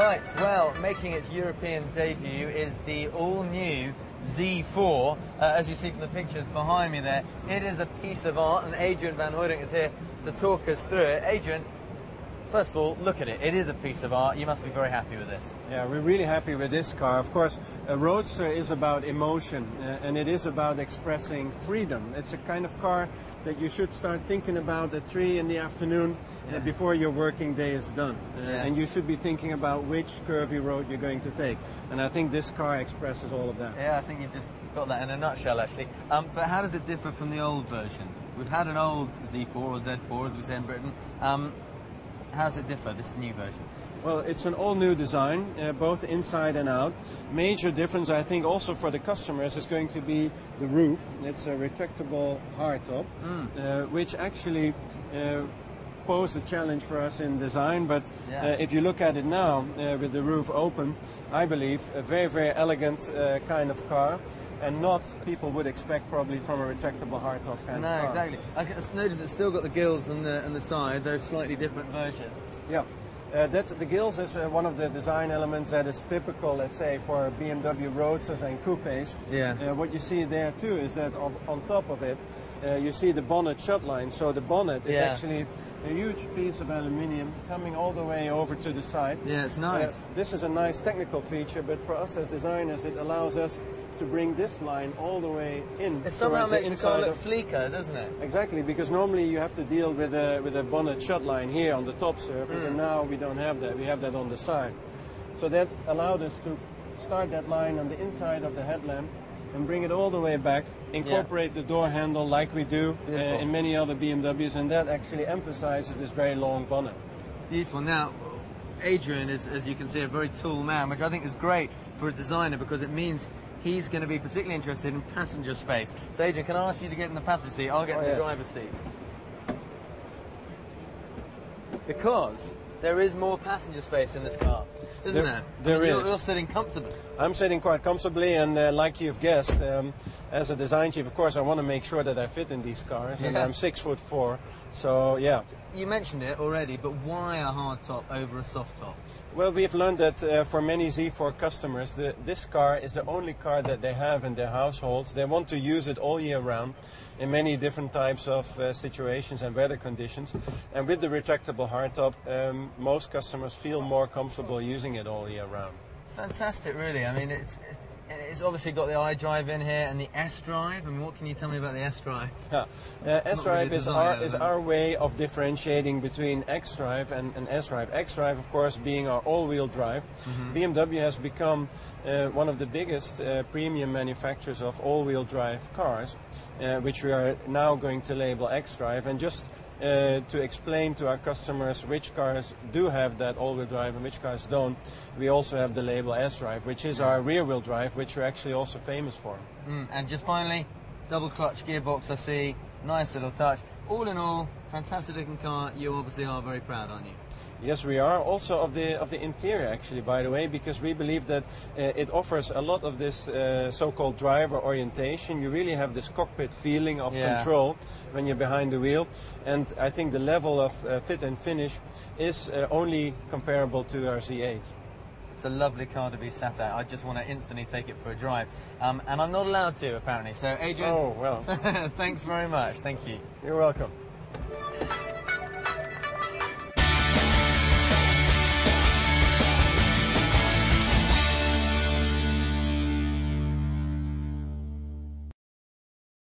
Right, well, making its European debut is the all-new Z4. As you see from the pictures behind me there, it is a piece of art, and Adrian van Hooydonk is here to talk us through it. Adrian, first of all, look at it. It is a piece of art. You must be very happy with this. Yeah, we're really happy with this car. Of course, a Roadster is about emotion, and it is about expressing freedom. It's a kind of car that you should start thinking about at 3 in the afternoon before your working day is done. And you should be thinking about which curvy road you're going to take. And I think this car expresses all of that. Yeah, I think you've just got that in a nutshell, actually. But how does it differ from the old version? We've had an old Z4 or Z4, as we say in Britain. How does it differ, this new version? Well, it's an all-new design, both inside and out. Major difference, I think, also for the customers is going to be the roof. It's a retractable hardtop, which actually posed a challenge for us in design. But if you look at it now, with the roof open, I believe a very, very elegant kind of car. And not people would expect probably from a retractable hardtop kind of car. No, exactly. I noticed it's still got the gills on the side. They're a slightly different version. Yeah. The gills is one of the design elements that is typical, let's say, for BMW Roadsters and coupes. Yeah. What you see there too is that on top of it, you see the bonnet shut line. So the bonnet is actually a huge piece of aluminium coming all the way over to the side. Yeah, it's nice. This is a nice technical feature, but for us as designers, it allows us to bring this line all the way in. It somehow makes the car look sleeker, doesn't it? Exactly, because normally you have to deal with a bonnet shut line here on the top surface, and now we don't have that. We have that on the side. So that allowed us to start that line on the inside of the headlamp and bring it all the way back, incorporate the door handle like we do in many other BMWs, and that actually emphasizes this very long bonnet. Beautiful. Now, Adrian is, as you can see, a very tall man, which I think is great for a designer because it means he's going to be particularly interested in passenger space. So, Adrian, can I ask you to get in the passenger seat? I'll get in the driver's seat. Because there is more passenger space in this car, isn't there? There is. You're sitting comfortably. I'm sitting quite comfortably, and like you've guessed, as a design chief, of course, I want to make sure that I fit in these cars, and I'm 6'4", so yeah. You mentioned it already, but why a hard top over a soft top? Well, we've learned that for many Z4 customers, this car is the only car that they have in their households. They want to use it all year round in many different types of situations and weather conditions. And with the retractable hardtop, most customers feel more comfortable using it all year round. It's fantastic, really. I mean, it's obviously got the iDrive in here and the S-Drive. I mean, what can you tell me about the S-Drive? S-Drive is our way of differentiating between X-Drive and S-Drive. X-Drive, of course, being our all-wheel drive. BMW has become one of the biggest premium manufacturers of all-wheel drive cars, which we are now going to label X-Drive. And just to explain to our customers which cars do have that all-wheel drive and which cars don't, we also have the label S-Drive, which is our rear-wheel drive, which we're actually also famous for. And just finally, double clutch gearbox I see, nice little touch. All in all, fantastic looking car. You obviously are very proud, aren't you? Yes, we are. Also of the interior, actually, by the way, because we believe that it offers a lot of this so-called driver orientation. You really have this cockpit feeling of control when you're behind the wheel. And I think the level of fit and finish is only comparable to our Z8. It's a lovely car to be sat at. I just want to instantly take it for a drive. And I'm not allowed to, apparently. So, Adrian, oh, well. thanks very much. Thank you. You're welcome.